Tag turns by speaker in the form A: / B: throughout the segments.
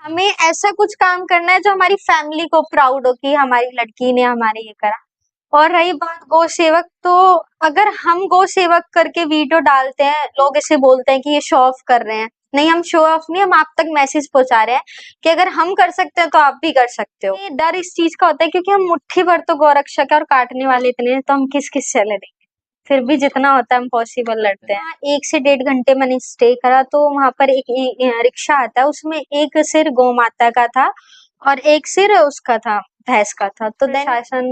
A: हमें ऐसा कुछ काम करना है जो हमारी फैमिली को प्राउड हो कि हमारी लड़की ने हमारे ये करा। और रही बात गौ सेवक, तो अगर हम गौ सेवक करके वीडियो डालते हैं, लोग इसे बोलते हैं कि ये शो ऑफ कर रहे हैं। नहीं, हम शो ऑफ नहीं, हम आप तक मैसेज पहुंचा रहे हैं कि अगर हम कर सकते हैं तो आप भी कर सकते हो। ये डर इस चीज का होता है क्योंकि हम मुट्ठी भर तो गौरक्षक है और काटने वाले इतने हैं, तो हम किस किस से लड़ेंगे। फिर भी जितना होता है हम पॉसिबल लड़ते हैं। हाँ, 1 से 1.5 घंटे मैंने स्टे करा, तो वहां पर एक रिक्शा आता है, उसमें एक सिर गौ माता का था और एक सिर उसका था, भैंस का था। तो शासन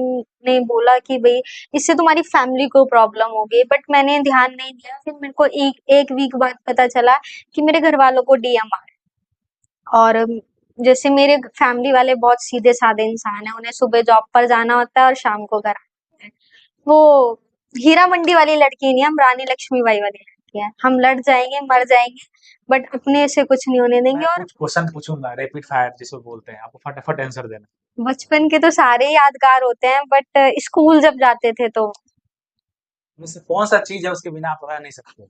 A: ने बोला कि भाई इससे तुम्हारी फैमिली को प्रॉब्लम होगी, बट मैंने ध्यान नहीं दिया। फिर मेरे को एक वीक बाद पता चला कि मेरे घर वालों को डीएम आ रहा है। और जैसे मेरे फैमिली वाले बहुत सीधे साधे इंसान है, उन्हें सुबह जॉब पर जाना होता है और शाम को घर आते हैं। वो हीरा मंडी वाली लड़की नहीं है, हम रानी लक्ष्मीबाई वाली लड़की है। हम लड़ जाएंगे, मर जाएंगे, बट अपने से कुछ नहीं होने देंगे।
B: मैं
A: और
B: कुछ क्वेश्चन पूछूंगा, रैपिड फायर जिसको बोलते हैं, आपको फटाफट आंसर देना।
A: बचपन के तो सारे यादगार होते हैं, बट स्कूल जब जाते थे तो
B: में से कौन सा चीज है उसके बिना आप रह नहीं सकते?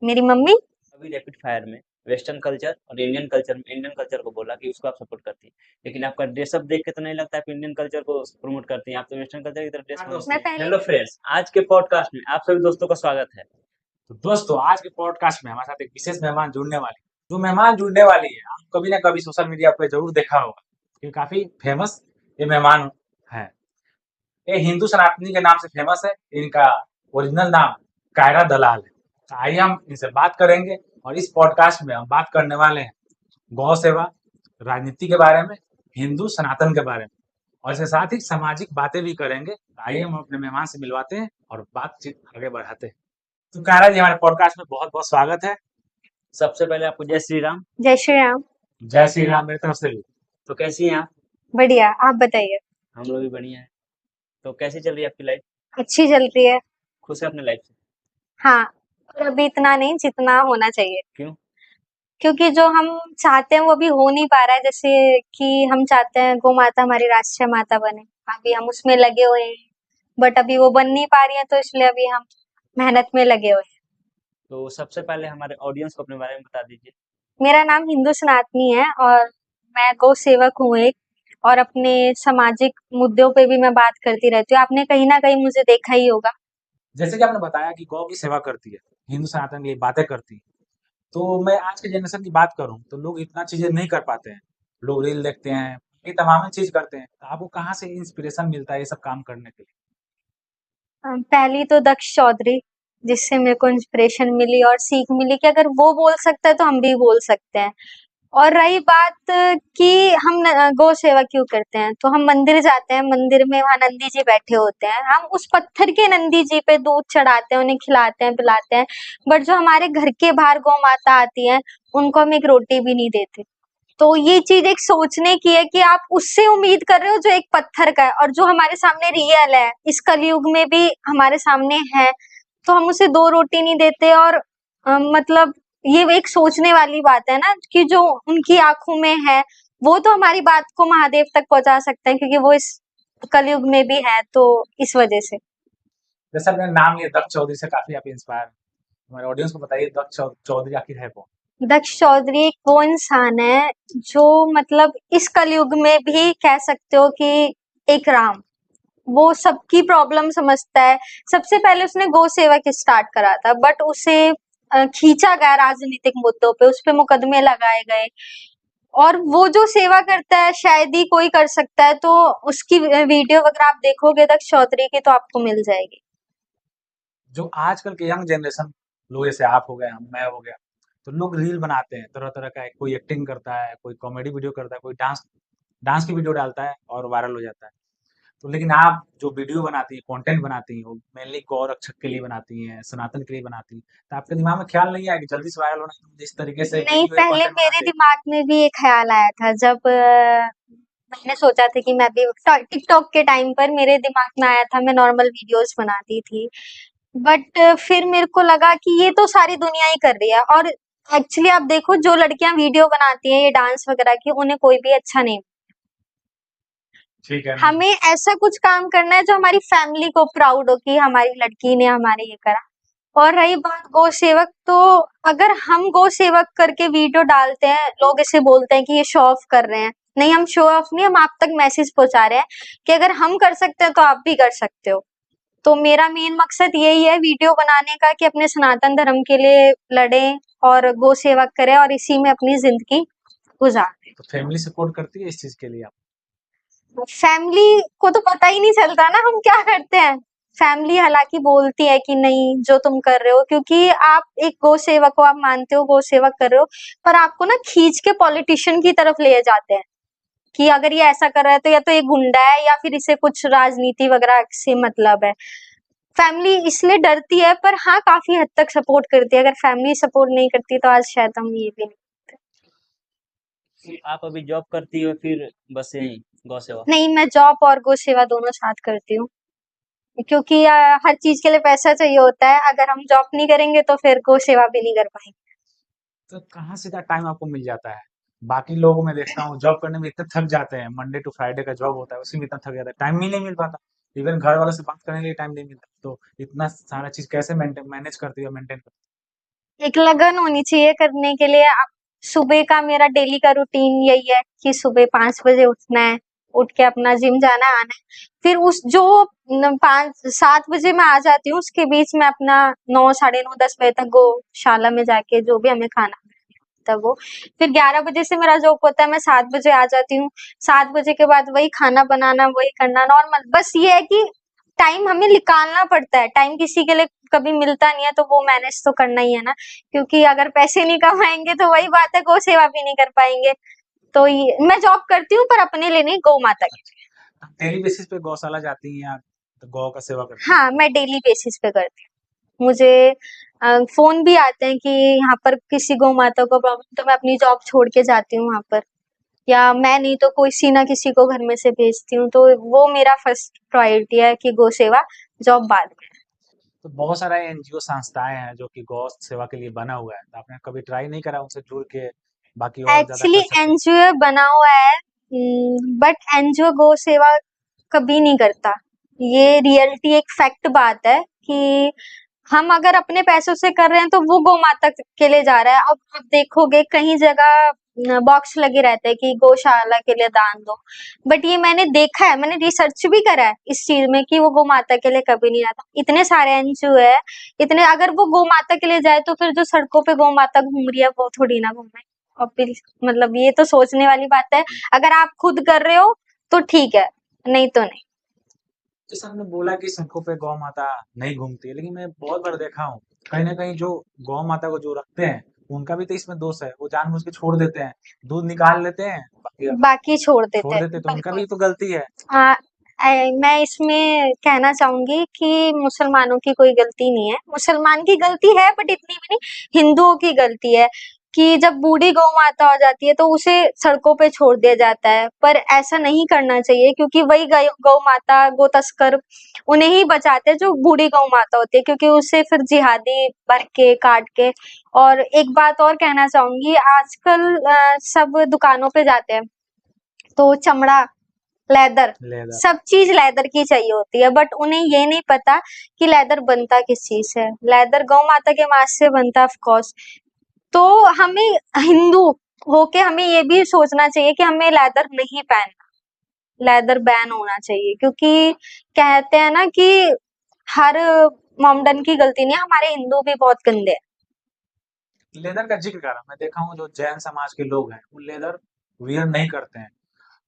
A: मेरी मम्मी।
C: अभी रैपिड फायर में वेस्टर्न कल्चर और इंडियन कल्चर को बोला कि उसको आप सपोर्ट करती है, लेकिन आपका ड्रेसअप देख के तो नहीं लगता आप इंडियन कल्चर को प्रमोट करती हैं, आप तो वेस्टर्न कल्चर की तरफ ड्रेस।
A: मैं पहले
C: हेलो फ्रेंड्स, आज के पॉडकास्ट में आप सभी दोस्तों का स्वागत है।
B: तो दोस्तों, आज के पॉडकास्ट में हमारे साथ एक विशेष मेहमान जुड़ने वाली जो मेहमान जुड़ने वाली है, आप कभी ना कभी सोशल मीडिया पे जरूर देखा होगा, ये काफी फेमस ये मेहमान है। ये हिंदू सनातनी के नाम से फेमस है। इनका ओरिजिनल नाम कायरा दलाल है। तो आइए हम इनसे बात करेंगे और इस पॉडकास्ट में हम बात करने वाले हैं गौ सेवा, राजनीति के बारे में, हिंदू सनातन के बारे में, और इसके साथ ही सामाजिक बातें भी करेंगे। तो आइए हम अपने मेहमान से मिलवाते हैं और बातचीत आगे बढ़ाते हैं। तो कायरा जी, हमारे पॉडकास्ट में बहुत बहुत स्वागत है।
C: सबसे पहले आपको जय श्री राम।
A: जय श्री राम।
B: जय श्री राम मेरी तरफ से भी।
C: तो कैसी हैं आप?
A: बढ़िया, आप बताइए।
C: हम लोग भी बढ़िया हैं। तो कैसी चल रही है आपकी लाइफ?
A: अच्छी चल रही है।
C: खुश है अपने लाइफ से?
A: हाँ, और अभी इतना नहीं जितना होना चाहिए,
C: क्यों?
A: क्योंकि जो हम चाहते हैं वो अभी हो नहीं पा रहा है। जैसे कि हम चाहते हैं गौ माता हमारी राष्ट्रीय माता बने, अभी हम उसमें लगे हुए हैं, बट अभी वो बन नहीं पा रही है, तो इसलिए अभी हम मेहनत में लगे हुए हैं।
C: तो सबसे पहले हमारे ऑडियंस को अपने बारे में बता दीजिए।
A: मेरा नाम हिंदू सनातनी है और मैं गौ सेवक हूँ एक, और अपने सामाजिक मुद्दों पे भी मैं बात करती रहती हूँ। आपने कहीं ना कहीं मुझे देखा ही होगा।
B: जैसे कि आपने बताया कि गौ की सेवा करती है, हिंदू सनातन ये बातें करती है, तो मैं आज के जनरेशन की बात करूं तो लोग इतना चीजें नहीं कर पाते हैं। लोग रील देखते हैं, ये तमाम चीज करते हैं। तो आपको कहाँ से इंस्पिरेशन मिलता है ये सब काम करने के लिए?
A: पहली तो दक्ष चौधरी, जिससे मेरे को इंस्पिरेशन मिली और सीख मिली कि अगर वो बोल सकता है तो हम भी बोल सकते हैं। और रही बात कि हम गौ सेवा क्यों करते हैं, तो हम मंदिर जाते हैं, मंदिर में वहां नंदी जी बैठे होते हैं, हम उस पत्थर के नंदी जी पे दूध चढ़ाते हैं, उन्हें खिलाते हैं, पिलाते हैं। बट जो हमारे घर के बाहर गौ माता आती है, उनको हम एक रोटी भी नहीं देते। तो ये चीज एक सोचने की है कि आप उससे उम्मीद कर रहे हो जो एक पत्थर का है, और जो हमारे सामने रियल है, इस कलयुग में भी हमारे सामने है, तो हम उसे 2 रोटी नहीं देते। और मतलब ये एक सोचने वाली बात है ना, कि जो उनकी आंखों में है, वो तो हमारी बात को महादेव तक पहुंचा सकते हैं, क्योंकि वो इस कलयुग में भी है, तो इस वजह से।
B: जैसे आपने नाम लिया दक्ष चौधरी से, काफी आप इंस्पायर। हमारे ऑडियंस को बताइए दक्ष चौधरी आखिर है कौन?
A: दक्ष चौधरी एक वो इंसान है जो मतलब इस कलयुग में भी कह सकते हो कि एक राम, वो सबकी प्रॉब्लम समझता है। सबसे पहले उसने गौ सेवा की स्टार्ट करा था, बट उसे खींचा गया राजनीतिक मुद्दों पे, उस पे मुकदमे लगाए गए। और वो जो सेवा करता है शायद ही कोई कर सकता है, तो उसकी वीडियो अगर आप देखोगे दक्ष चौधरी की तो आपको मिल जाएगी।
B: जो आजकल के यंग जनरेशन लोग, जैसे आप हो गए, मैं हो गया, तो लोग रील बनाते हैं तरह तरह का। कोई एक्टिंग करता है, कोई कॉमेडी वीडियो करता है, कोई डांस डांस की वीडियो डालता है और वायरल हो जाता है। तो लेकिन आप जो वीडियो बनाती हैं, कंटेंट बनाती हैं, वो मेनली गौ रक्षक के लिए बनाती हैं, सनातन के लिए बनाती हैं। तो आपके दिमाग में ख्याल नहीं आया कि जल्दी से वायरल होना है, तो जिस तरीके से
A: नहीं,
B: वीडियो या
A: पहले
B: कंटेंट
A: मेरे
B: बनाते हैं?
A: दिमाग में भी एक ख्याल आया था, जब मैंने सोचा था कि मैं भी टिकटॉक के टाइम पर मेरे दिमाग में आया था, मैं नॉर्मल वीडियोस बनाती थी। बट फिर मेरे को लगा कि ये तो सारी दुनिया ही कर रही है, और एक्चुअली आप देखो जो लड़कियां वीडियो बनाती हैं ये डांस वगैरह की, उन्हें कोई भी अच्छा नहीं।
B: ठीक है।
A: हमें ऐसा कुछ काम करना है जो हमारी फैमिली को प्राउड हो कि हमारी लड़की ने हमारे ये करा। और रही बात गौ सेवक, तो अगर हम गौ सेवक करके वीडियो डालते हैं, लोग इसे बोलते हैं कि ये शो ऑफ कर रहे हैं। नहीं, हम शो ऑफ नहीं, हम आप तक मैसेज पहुंचा रहे हैं कि अगर हम कर सकते हैं तो आप भी कर सकते हो। तो मेरा मेन मकसद यही है वीडियो बनाने का कि अपने सनातन धर्म के लिए लड़ें और गौ सेवा करें और इसी में अपनी जिंदगी गुजारें।
B: तो फैमिली सपोर्ट करती है इस चीज के लिए आप?
A: फैमिली को तो पता ही नहीं चलता ना हम क्या करते हैं। फैमिली हालांकि बोलती है कि नहीं जो तुम कर रहे हो, क्योंकि आप एक गौ सेवक को, आप मानते हो गौ सेवक कर रहे हो, पर आपको ना खींच के पॉलिटिशियन की तरफ ले जाते हैं कि अगर ये ऐसा कर रहा है तो या तो ये गुंडा है या फिर इसे कुछ राजनीति वगैरह से मतलब है। फैमिली इसलिए डरती है, पर हाँ काफी हद तक सपोर्ट करती है। अगर फैमिली सपोर्ट नहीं करती तो आज शायद हम ये भी नहीं।
C: आप अभी जॉब करती हो फिर बस यही गौ सेवा?
A: नहीं, मैं जॉब और गौ सेवा दोनों साथ करती हूँ, क्योंकि हर चीज के लिए पैसा चाहिए होता है। अगर हम जॉब नहीं करेंगे तो फिर गौ सेवा भी नहीं कर पाएंगे।
B: तो कहाँ से इतना टाइम आपको मिल जाता है? बाकी लोगों में देखता हूँ जॉब करने में इतने थक जाते हैं, मंडे टू फ्राइडे का जॉब होता है उसमें इतना थक जाता है, टाइम ही नहीं मिल पाता। इवन घर वालों से बात करने के लिए टाइम नहीं मिलता। तो इतना सारा चीज कैसे मैनेज करती है, मेंटेन करती
A: एक लगन होनी चाहिए करने के लिए। आप सुबह का मेरा डेली का रूटीन यही है कि सुबह 5 बजे उठना है, उठ के अपना जिम जाना आना है। फिर उस जो 5-7 बजे मैं आ जाती हूँ, उसके बीच में अपना 9, साढ़े 9, 10 बजे तक गौशाला में जाके जो भी हमें खाना होता है वो। फिर 11 बजे से मेरा जॉब होता है, मैं 7 बजे आ जाती हूँ। 7 बजे के बाद वही खाना बनाना, वही करना नॉर्मल। बस ये है कि टाइम हमें निकालना पड़ता है। टाइम किसी के लिए कभी मिलता नहीं है, तो वो मैनेज तो करना ही है ना, क्योंकि अगर पैसे नहीं कमाएंगे तो वही बात है, गौ सेवा भी नहीं कर पाएंगे। तो ये मैं जॉब करती हूँ पर अपने लिए नहीं, गौ माता के लिए।
B: है? डेली बेसिस पे गौशाला जाती हैं या तो गौ का सेवा करती हैं?
A: हाँ, मैं डेली बेसिस पे करती हूँ। मुझे फोन भी आते हैं कि यहाँ पर किसी गौ माता को प्रॉब्लम, तो मैं अपनी जॉब छोड़ के जाती हूँ वहां पर, या मैं नहीं तो किसी ना किसी को घर में से भेजती हूँ। तो वो मेरा फर्स्ट प्रायोरिटी है कि गौ सेवा, जॉब बाद में।
B: तो बहुत सारा एनजीओ संस्थाएं हैं जो कि गौ सेवा के लिए बना हुआ है, तो आपने कभी ट्राई नहीं करा उनसे जुड़ के बाकी और ज्यादा
A: एक्चुअली
B: कर सके?
A: एनजीओ बना हुआ है, बट एनजीओ गौ सेवा कभी नहीं करता। ये रियलिटी एक फैक्ट बात है कि हम अगर अपने पैसों से कर रहे हैं तो वो गौ माता के लिए जा रहा है। अब आप देखोगे कहीं जगह बॉक्स लगे रहते हैं कि गौशाला के लिए दान दो, बट ये मैंने देखा है, मैंने रिसर्च भी करा है इस चीज में कि वो गौ माता के लिए कभी नहीं आता। इतने सारे एनजीओ है, इतने, अगर वो गौ माता के लिए जाए तो फिर जो सड़कों पे गौ माता घूम रही है वो थोड़ी ना घूमे। और फिर मतलब ये तो सोचने वाली बात है। अगर आप खुद कर रहे हो तो ठीक है, नहीं तो नहीं।
B: जैसे आपने बोला कि सड़कों पे गौ माता नहीं घूमती है, लेकिन मैं बहुत बार देखा हूँ कहीं ना कहीं जो गौ माता को जो रखते हैं उनका भी तो इसमें दोष है। वो जानबूझ के छोड़ देते हैं, दूध निकाल लेते हैं, बाकी
A: बाकी छोड़ देते
B: छोड़
A: हैं,
B: देते हैं, तो उनका
A: बिल्कुल।
B: भी तो गलती है।
A: हाँ, मैं इसमें कहना चाहूंगी कि मुसलमानों की कोई गलती नहीं है। मुसलमान की गलती है बट इतनी भी नहीं, हिंदुओं की गलती है कि जब बूढ़ी गौ माता हो जाती है तो उसे सड़कों पे छोड़ दिया जाता है। पर ऐसा नहीं करना चाहिए, क्योंकि वही गौ माता, गौ तस्कर उन्हें ही बचाते हैं जो बूढ़ी गौ माता होती है, क्योंकि उसे फिर जिहादी भर के काट के। और एक बात और कहना चाहूंगी, आजकल सब दुकानों पे जाते हैं तो चमड़ा, लेदर,
B: लेदर।
A: सब चीज लेदर की चाहिए होती है, बट उन्हें ये नहीं पता कि लेदर बनता किस चीज से है। लेदर गौ माता के मांस से बनता ऑफ कोर्स। तो हमें हिंदू होके हमें ये भी सोचना चाहिए कि हमें लेदर नहीं पहनना, लेदर बैन होना चाहिए, क्योंकि कहते हैं ना कि हर मोमडन की गलती नहीं है, हमारे हिंदू भी बहुत गंदे हैं।
B: लेदर का जिक्र करा, मैं देखा हूँ जो जैन समाज के लोग हैं वो लेदर वियर नहीं करते हैं,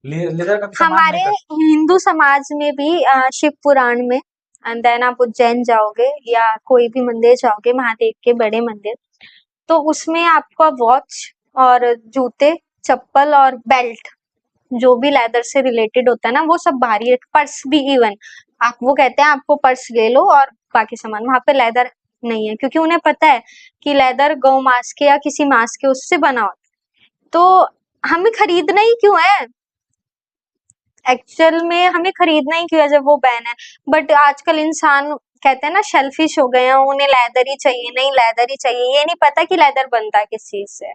B: लेदर का भी सम्मान
A: हमारे
B: नहीं करते।
A: हिंदू समाज में भी शिव पुराण में, एंड देन आप उज्जैन जाओगे या कोई भी मंदिर जाओगे, महादेव के बड़े मंदिर, तो उसमें आपका वॉच और जूते, चप्पल और बेल्ट जो भी लेदर से रिलेटेड होता है ना, वो सब बाहरी है। पर्स भी इवन, आप वो कहते हैं आपको पर्स ले लो और बाकी सामान, वहां पे लेदर नहीं है, क्योंकि उन्हें पता है कि लेदर गौ मांस के या किसी मांस के उससे बना होता है। तो हमें खरीदना ही क्यों है, एक्चुअल में हमें खरीदना ही क्यों है जब वो बैन है। बट आजकल इंसान कहते हैं ना शेल्फिश हो गए हैं, उन्हें लेदर ही चाहिए, नहीं लेदर ही चाहिए, ये नहीं पता कि लेदर बनता किस चीज से है।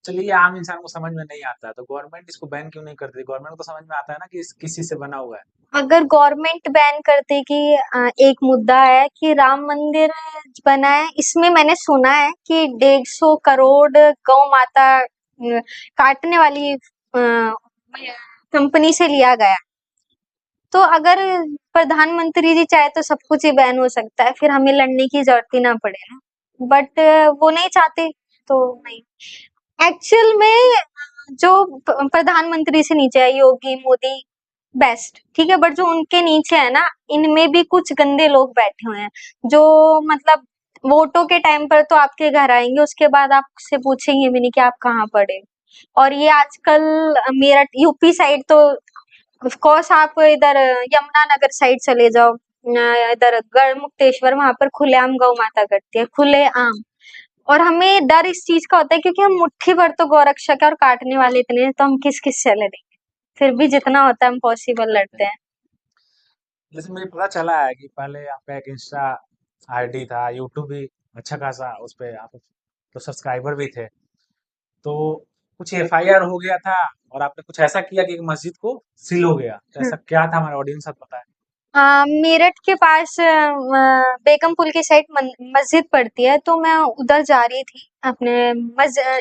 B: चलिए आम इंसान को समझ में नहीं आता, तो गवर्नमेंट इसको बैन क्यों नहीं करती? गवर्नमेंट को तो समझ में आता है ना कि किस चीज़ से बना हुआ है।
A: अगर गवर्नमेंट बैन करती कि एक मुद्दा है कि राम मंदिर बना है, इसमें मैंने सुना है कि 150 करोड़ गौ माता काटने वाली कंपनी से लिया गया। तो अगर प्रधानमंत्री जी चाहे तो सब कुछ ही बैन हो सकता है, फिर हमें लड़ने की जरूरत ही ना पड़े ना। बट वो नहीं चाहते, तो नहीं। एक्चुअल में जो प्रधानमंत्री से नीचे है योगी मोदी बेस्ट, ठीक है, बट जो उनके नीचे है ना, इनमें भी कुछ गंदे लोग बैठे हुए हैं जो मतलब वोटों के टाइम पर तो आपके घर आएंगे, उसके बाद आपसे पूछेंगे भी नहीं कि आप कहाँ पढ़े। और ये आजकल मेरठ यूपी साइड तो ऑफ कोर्स आप इधर यमुनानगर साइड चले जाओ, इधर गढ़मुक्तेश्वर, वहां पर खुलेआम गौ माता करती है, खुलेआम। और हमें डर इस चीज का होता है क्योंकि हम मुट्ठी भर तो गौरक्षक है और काटने वाले इतने हैं, तो हम किस किस से लड़ेंगे। फिर भी जितना होता है हम पॉसिबल लड़ते हैं।
B: जैसे मुझे पता चला है कि पहले आपका एक इंस्टा आईडी था, यूट्यूब भी अच्छा खासा उस पे आप तो सब्सक्राइबर भी थे। तो कुछ एफआईआर हो गया था और आपने कुछ ऐसा किया कि एक मस्जिद को सील हो गया। तो ऐसा क्या था हमारे ऑडियंस को पता है?
A: मेरठ के पास बेगम पुल की साइड मस्जिद पड़ती है, तो मैं उधर जा रही थी अपने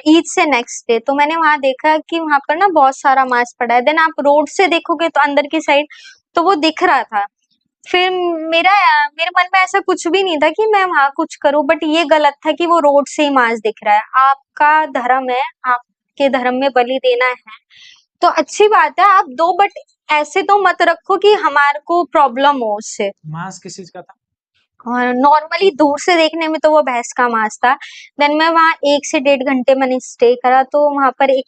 A: ईद से नेक्स्ट डे, तो मैंने वहां देखा कि वहां पर ना बहुत सारा मांस पड़ा है। देन आप रोड से देखोगे तो अंदर की साइड तो वो दिख रहा था। फिर मेरे मन में ऐसा कुछ भी नहीं था कि मैं वहां कुछ करूं, बट ये गलत था कि वो रोड से ही मांस दिख रहा है। आपका धर्म है, आपके धर्म में बलि देना है तो अच्छी बात है आप दो, बट ऐसे तो मत रखो कि हमारे को प्रॉब्लम हो उससे।
B: मांस किस चीज का था?
A: और नॉर्मली दूर से देखने में तो वो भैंस का मांस था। देन मैं वहाँ 1 से 1.5 घंटे मैंने स्टे करा, तो वहां पर एक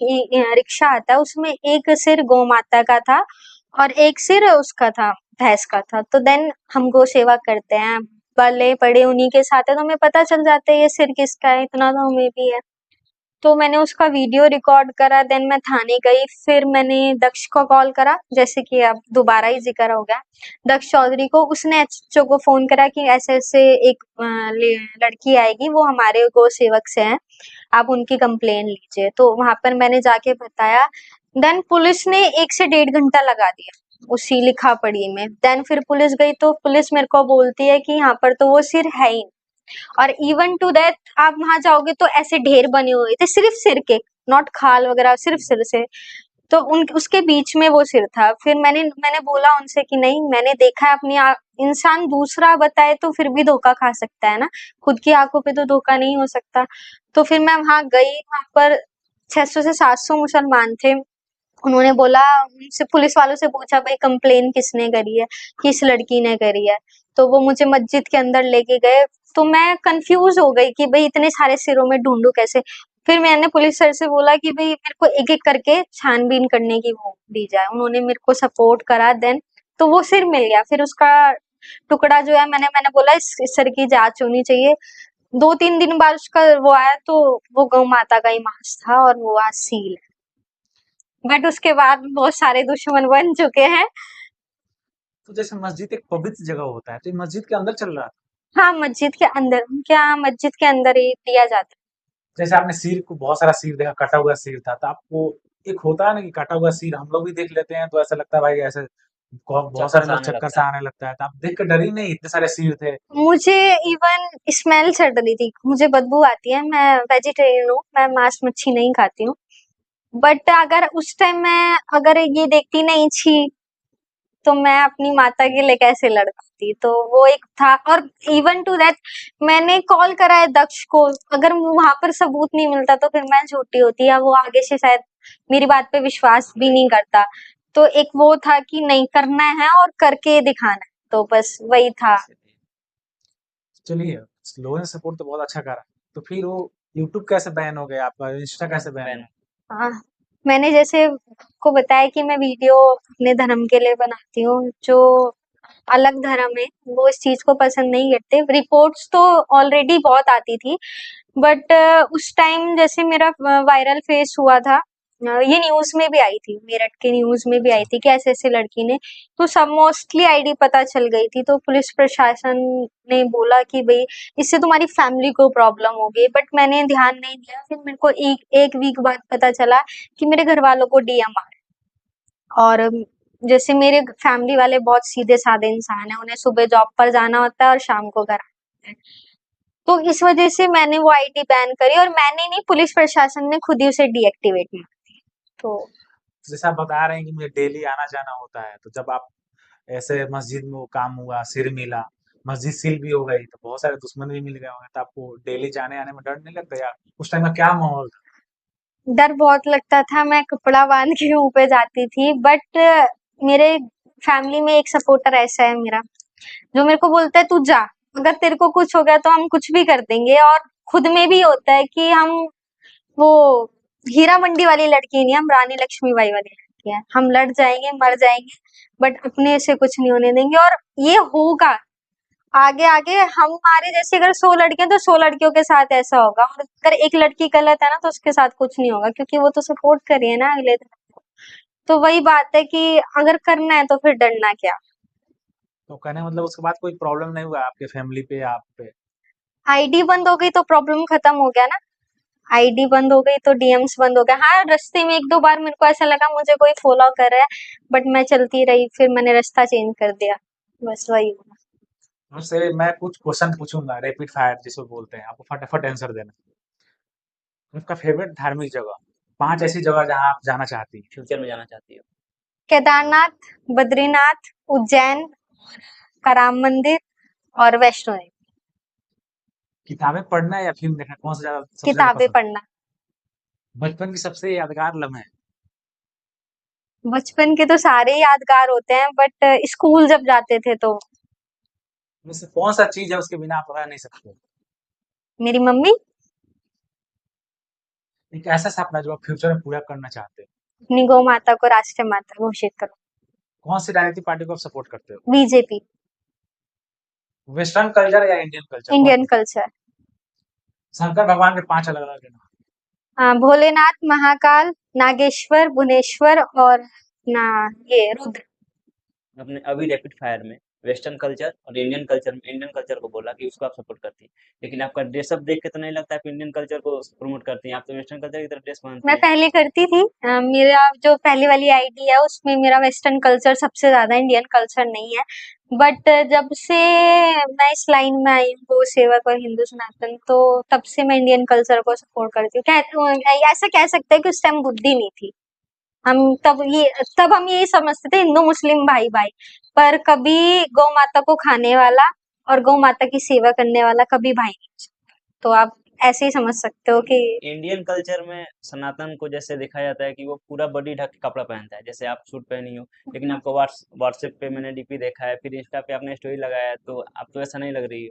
A: रिक्शा आता है, उसमें एक सिर गौ माता का था और एक सिर उसका था, भैंस का था। तो देन हम गौ सेवा करते हैं, पले पड़े उन्हीं के साथ है, तो हमें पता चल जाता है ये सिर किसका है, इतना तो हमें भी है। तो मैंने उसका वीडियो रिकॉर्ड करा, देन मैं थाने गई, फिर मैंने दक्ष को कॉल करा, जैसे कि अब दोबारा ही जिक्र हो गया दक्ष चौधरी को। उसने एचओ को फोन करा कि ऐसे ऐसे एक लड़की आएगी, वो हमारे गौ सेवक से हैं, आप उनकी कंप्लेन लीजिए। तो वहां पर मैंने जाके बताया। देन पुलिस ने 1 से 1.5 घंटा लगा दिया उसी लिखा पढ़ी में। देन फिर पुलिस गई तो पुलिस मेरे को बोलती है कि यहाँ पर तो वो सिर है ही नहीं। और इवन टू दैट आप वहां जाओगे तो ऐसे ढेर बने हुए थे सिर्फ सिर के, नॉट खाल वगैरह, सिर्फ सिर से। तो उन उसके बीच में वो सिर था। फिर मैंने बोला उनसे कि नहीं, मैंने देखा है अपनी इंसान दूसरा बताए तो फिर भी धोखा खा सकता है ना, खुद की आंखों पे तो धोखा नहीं हो सकता। तो फिर मैं वहां गई, वहां पर 600 से 700 मुसलमान थे। उन्होंने बोला, उनसे पुलिस वालों से पूछा भाई कंप्लेन किसने करी है, किस लड़की ने करी है। तो वो मुझे मस्जिद के अंदर लेके गए, तो मैं कंफ्यूज हो गई कि भाई इतने सारे सिरों में ढूंढूं कैसे। फिर मैंने पुलिस सर से बोला कि भाई मेरे को एक एक करके छानबीन करने की वो दी जाए। उन्होंने मेरे को सपोर्ट करा। देन तो वो सिर मिल गया। फिर उसका टुकड़ा जो है, मैंने बोला इस सिर की जांच होनी चाहिए। 2-3 दिन बाद उसका वो आया, तो वो गौ माता का ही मांस था और वो आज सील है। बट उसके बाद बहुत सारे दुश्मन बन चुके हैं।
B: तो जैसे मस्जिद एक पवित्र जगह होता है, तो ये मस्जिद के अंदर चल रहा था।
A: हाँ, मस्जिद के अंदर, क्या मस्जिद के अंदर ही दिया जाता
B: जैसे आपने सिर को बहुत सारा सिर देखा, कटा हुआ सिर था, तो आपको एक होता है ना कि कटा हुआ सिर हम लोग भी देख लेते हैं तो ऐसा लगता है भाई ऐसे बहुत
C: चक्कर
B: सारे
C: सा
B: लोग
C: आने
B: चक्कर
C: लगता
B: सा
C: है।
B: आने लगता है, तो आप देख कर डरी नहीं? इतने सारे सिर थे।
A: है। मुझे इवन स्मेल चढ़ रही थी, मुझे बदबू आती है, मैं वेजिटेरियन हूँ, मैं मांस मच्छी नहीं खाती हूँ। बट अगर उस टाइम मैं अगर ये देखती नहीं छी, तो मैं अपनी माता के लिए कैसे लड़ पाती। तो वो एक था। और इवन टू दैट मैंने कॉल करा है दक्ष को, अगर वहां पर सबूत नहीं मिलता तो फिर मैं झूठी होती, या वो आगे से शायद मेरी बात पे विश्वास भी नहीं करता। तो एक वो था कि नहीं, करना है और करके दिखाना है, तो बस वही था।
B: चलिए, लोगों ने सपोर्ट तो बहुत अच्छा करा। तो फिर वो यूट्यूब कैसे बैन हो गया आपका? इंस्टा कैसे बैन
C: बैन
B: हुआ?
A: हाँ, मैंने जैसे को बताया कि मैं वीडियो अपने धर्म के लिए बनाती हूँ, जो अलग धर्म है वो इस चीज को पसंद नहीं करते। रिपोर्ट्स तो ऑलरेडी बहुत आती थी, बट उस टाइम जैसे मेरा वायरल फेस हुआ था, ये न्यूज में भी आई थी, मेरठ के न्यूज में भी आई थी कि ऐसे-ऐसे लड़की ने, तो सब मोस्टली आईडी पता चल गई थी, तो पुलिस प्रशासन ने बोला कि भई इससे तुम्हारी फैमिली को प्रॉब्लम होगी, बट मैंने ध्यान नहीं दिया। फिर मेरे को एक वीक बाद पता चला कि मेरे घरवालों को डीएम आ रहा है। और जैसे मेरे फैमिली वाले बहुत सीधे-साधे इंसान हैं, उन्हें सुबह जॉब पर जाना होता है और शाम को घर आते हैं। तो इस वजह से मैंने वो आईडी बैन करी, और मैंने नहीं, पुलिस प्रशासन ने खुद ही उसे डीएक्टिवेट मार दी। तो
B: जैसे आप बता रहे हैं कि मुझे डेली आना-जाना होता है, तो जब आप ऐसे मस्जिद में वो काम हुआ, सिर मिला, मस्जिद सील भी हो गई, तो बहुत सारे दुश्मन भी मिल गए होंगे, तो आपको डेली जाने-आने में डर नहीं लगता यार? उस टाइम का क्या माहौल था?
A: डर बहुत लगता था, मैं कपड़ा बांध के मुँह पे जाती थी, बट मेरे फैमिली में एक सपोर्टर ऐसा है मेरा, जो मेरे को बोलता है तू जा, अगर तेरे को कुछ हो गया तो हम कुछ भी कर देंगे। और खुद में भी होता है कि हम वो हीरा मंडी वाली लड़की नहीं, हम रानी लक्ष्मीबाई वाली लड़की हैं। हम लड़ जाएंगे, मर जाएंगे, बट अपने से कुछ नहीं होने देंगे, और ये होगा आगे आगे। हमारे जैसे अगर 100 लड़कियां, तो 100 लड़कियों के साथ ऐसा होगा, और अगर एक लड़की गलत है ना, तो उसके साथ कुछ नहीं होगा, क्योंकि वो तो सपोर्ट कर रही है ना अगले तरफ को। तो वही बात है कि अगर करना है तो फिर डरना क्या।
B: तो कहने का मतलब उसके बाद कोई प्रॉब्लम नहीं हुआ आपके फैमिली पे या आप पे?
A: आईडी बंद हो गई तो प्रॉब्लम खत्म हो गया ना। आईडी बंद हो गई तो डीएम्स बंद हो गया। हाँ, रास्ते में 1-2 बार मेरे को ऐसा लगा मुझे कोई फॉलो कर रहा है, बट मैं चलती रही, फिर मैंने रास्ता चेंज कर दिया। बस वही हुआ।
B: मुझसे मैं कुछ क्वेश्चन पूछूंगा, रैपिड फायर जिसको बोलते हैं, आपको फटाफट आंसर देना। आपका फेवरेट धार्मिक जगह, 5 ऐसी जगह जहाँ आप जाना चाहती हैं।
C: फ्यूचर में जाना चाहती हो?
A: केदारनाथ, बद्रीनाथ, उज्जैन का राम मंदिर और वैष्णो देवी।
B: किताबें पढ़ना या फिल्म देखना, कौन सा ज्यादा सबसे ज्यादा
A: किताबें
B: पसंद?
A: पढ़ना।
B: बचपन की सबसे यादगार लम्हे?
A: बचपन के तो सारे ही यादगार होते हैं, बट स्कूल जब जाते थे तो
B: में से कौन सा चीज है उसके बिना आप रह नहीं सकते?
A: मेरी मम्मी।
B: एक ऐसा सपना जो आप फ्यूचर में पूरा करना चाहते हो?
A: अपनी गौ माता को राष्ट्रीय माता घोषित करो।
B: कौन सी राजनीतिक पार्टी को आप सपोर्ट करते हो?
A: बीजेपी।
B: वेस्टर्न कल्चर या इंडियन कल्चर, कौन
A: इंडियन
B: पसंद?
A: कल्चर।
B: शंकर भगवान के 5 अलग अलग नाम।
A: भोलेनाथ, महाकाल, नागेश्वर, भुवनेश्वर और ना ये रुद्र।
C: आपने अभी रैपिड फायर में वेस्टर्न कल्चर और इंडियन कल्चर को बोला कि उसको आप सपोर्ट करती हैं, लेकिन आपका ड्रेसअप देख के तो नहीं लगता आप इंडियन कल्चर को प्रमोट करती हैं, आप तो वेस्टर्न कल्चर की तरफ ड्रेस पहनती
A: मैं
C: हैं।
A: पहले करती थी। मेरा जो पहली वाली आईडी है उसमें मेरा वेस्टर्न कल्चर सबसे ज्यादा, इंडियन कल्चर नहीं है। बट जब से मैं इस लाइन में आई हूँ, गौ सेवक और हिंदू सनातन, तो तब से मैं इंडियन कल्चर को सपोर्ट करती हूँ। ऐसा कह सकते हैं कि उस टाइम बुद्धि नहीं थी। हम तब हम यही समझते थे हिंदू मुस्लिम भाई भाई, पर कभी गौ माता को खाने वाला और गौ माता की सेवा करने वाला कभी भाई नहीं हो सकता। तो आप ऐसे ही समझ सकते हो कि
C: इंडियन कल्चर में सनातन को जैसे देखा जाता है कि वो पूरा बॉडी ढक के कपड़ा पहनता है, जैसे आप सूट पहनी हो, लेकिन आपको व्हाट्सएप पे मैंने डीपी देखा है, फिर इंस्टा पे आपने स्टोरी लगाया है, तो आप तो ऐसा नहीं लग रही हो।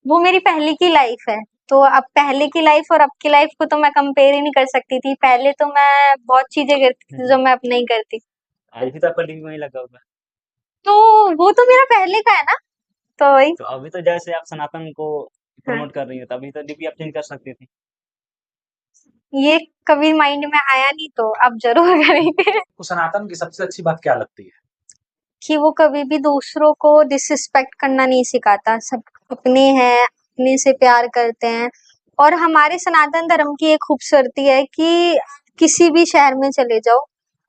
A: वो मेरी पहले की लाइफ है। तो अब पहले की लाइफ और अब की लाइफ को तो मैं कंपेयर ही नहीं कर सकती थी। पहले तो मैं बहुत चीजें करती थी जो मैं अब नहीं करती।
C: आज भी तो आपका डीपी वहीं लगा होगा।
A: तो वो तो मेरा पहले का है ना, तो वही।
C: तो अभी तो जैसे आप सनातन को
A: हाँ,
C: प्रमोट कर रही हो, तभी तो डीपी आप चेंज कर सकती थी।
A: ये कभी माइंड में आया नहीं, तो अब जरूर करेंगे।
B: तो सनातन की सबसे अच्छी बात क्या लगती है?
A: कि वो कभी भी दूसरों को डिसरिस्पेक्ट करना नहीं सिखाता। सब अपने हैं, अपने से प्यार करते हैं। और हमारे सनातन धर्म की एक खूबसूरती है कि किसी भी शहर में चले जाओ,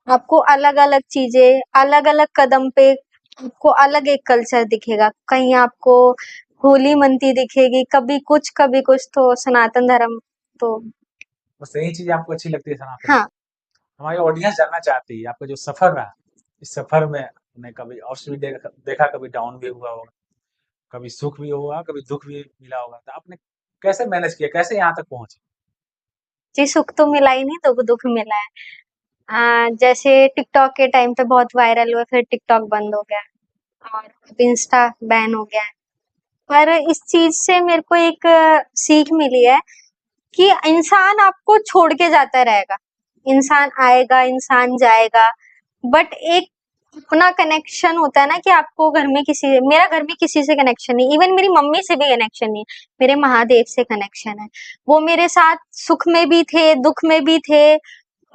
A: आपको अलग अलग चीजें, अलग अलग कदम पे आपको अलग एक कल्चर दिखेगा। कहीं आपको होली मनती दिखेगी, कभी कुछ। तो सनातन धर्म तो
B: बस यही चीज आपको अच्छी लगती है सनातन में?
A: हाँ।
B: हमारी ऑडियंस जानना चाहती है आपका जो सफर रहा, इस सफर में आपने कभी अप्स भी देखा, कभी डाउन भी हुआ होगा, कभी सुख भी हुआ, कभी दुख भी मिला होगा, तो आपने कैसे मैनेज किया, कैसे यहाँ तक पहुंचे?
A: जी, सुख तो मिला ही नहीं, दुख मिला है। जैसे टिकटॉक के टाइम पे बहुत वायरल हुआ, फिर टिकटॉक बंद हो गया और अब इंस्टा बैन हो गया है। पर इस चीज से मेरे को एक सीख मिली है कि इंसान आपको छोड़ के जाता रहेगा। इंसान आएगा, इंसान जाएगा, बट एक अपना कनेक्शन होता है ना, कि आपको घर में मेरा घर में किसी से कनेक्शन नहीं, इवन मेरी मम्मी से भी कनेक्शन नहीं, मेरे महादेव से कनेक्शन है। वो मेरे साथ सुख में भी थे, दुख में भी थे,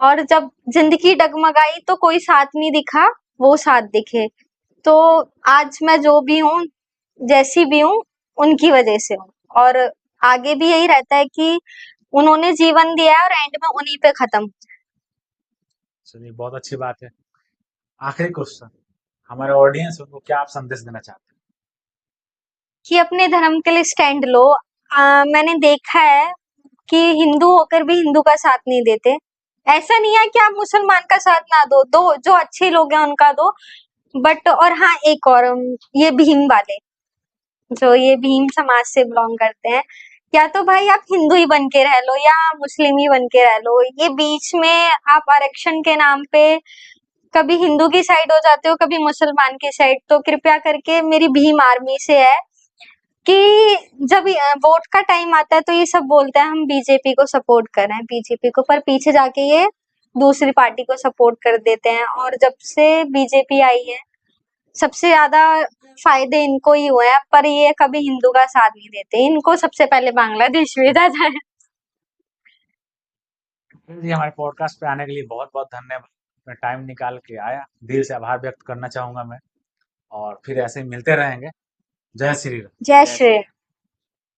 A: और जब जिंदगी डगमगाई तो कोई साथ नहीं दिखा, वो साथ दिखे। तो आज मैं जो भी हूँ, जैसी भी हूँ, उनकी वजह से हूँ। और आगे भी यही रहता है कि उन्होंने जीवन दिया है और एंड में उन्हीं पे खत्म।
B: चलिए, बहुत अच्छी बात है। आखिरी क्वेश्चन, हमारे ऑडियंस उनको क्या आप संदेश देना चाहते हैं?
A: कि अपने धर्म के लिए स्टैंड लो। मैंने देखा है कि हिंदू होकर भी हिंदू का साथ नहीं देते। ऐसा नहीं है कि आप मुसलमान का साथ ना दो, दो जो अच्छे लोग हैं उनका दो। बट और हाँ, एक और ये भीम वाले, जो ये भीम समाज से बिलोंग करते हैं, या तो भाई आप हिंदू ही बन के रह लो या मुस्लिम ही बन के रह लो। ये बीच में आप आरक्षण के नाम पे कभी हिंदू की साइड हो जाते हो, कभी मुसलमान की साइड। तो कृपया करके मेरी भीम आर्मी से है कि जब वोट का टाइम आता है तो ये सब बोलते हैं हम बीजेपी को सपोर्ट कर रहे हैं, बीजेपी को, पर पीछे जाके ये दूसरी पार्टी को सपोर्ट कर देते हैं। और जब से बीजेपी आई है, सबसे ज्यादा फायदे इनको ही हुए हैं, पर ये कभी हिंदू का साथ नहीं देते। इनको सबसे पहले बांग्लादेश भेजा जाए।
B: जी, हमारे पॉडकास्ट पे आने के लिए बहुत बहुत धन्यवाद। अपना टाइम निकाल के आया, दिल से आभार व्यक्त करना चाहूंगा मैं। और फिर ऐसे ही मिलते रहेंगे। जय श्री राम।
A: जय
C: जय
A: श्री
C: श्री
A: राम।